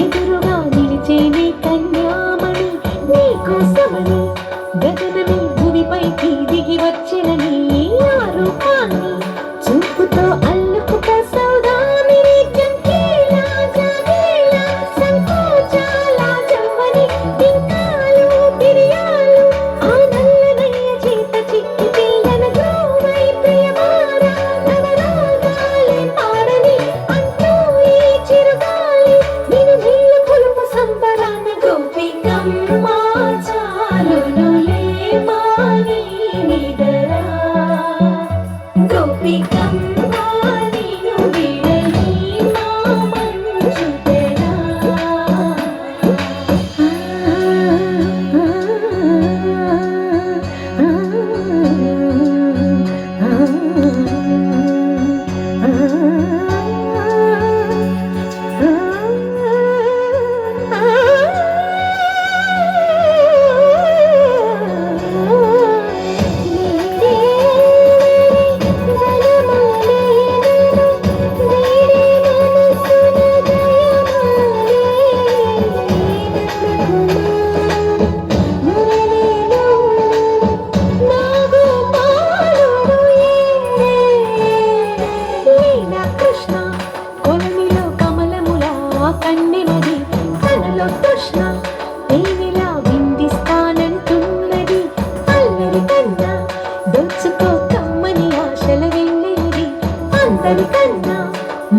ఎదురుగా నిలిచేనే కన్యామణి నీకోసమని గగనమే భూమిపైకి దిగి వచ్చినని ఆ రూపాన్ని చూపుతో అల్లుకుపో సౌదామిని చంకేలా జాగేలా సంకోచాల జవ్వని పింకాలు పిరియాలు ఆ నల్లనయ్య చేత చిక్కి పిల్లన గ్రోవై ప్రియమారా నవరాగాలే పాడని అంటూ ఈ చిరుగాలి నిన్ను నీళ్ళ కొలుపు సంబరాన గోపికమ్మ చాలునులే మాని నిదరా గోపికమ్మ నిన్ను విడని మా మంచు తెరా కన్నెనది తనలో తృష్ణ తేనెలా విందిస్తానంటున్నది అల్లరి కన్నా దోచుకో కమ్మని ఆశల వెళ్ళేది అందరికన్నా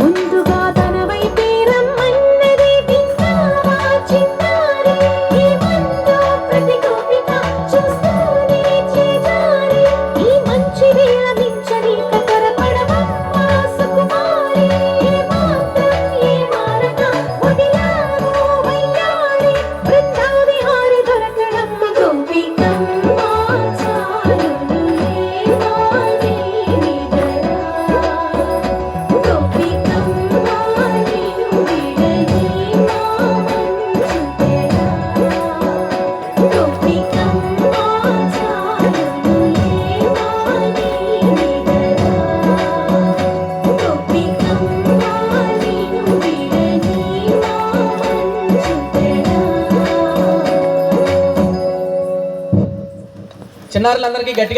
ముందుగా తన వైపే రమ్మన్నది విన్నావా చిన్నారి ఈ మందో ప్రతి గోపిక చూస్తూనే చేజారి ఈ మంచి వేళ మించని కతరపడవమ్మ సుకుమారి ఏ మాత్రం ఏ మారక వదిలావో వయ్యారి బృందావిహారి దొరకడమ్మ గోపికమ్మ చాలునులే మాని నిదరా గోపికమ్మ నిన్ను విడని మా మంచు తెరా గోపికమ్మ చాలునులే మాని నిదరా గోపికమ్మ నిన్ను విడని మా మంచు తెరా. చిన్నారులందరికీ గట్టిగా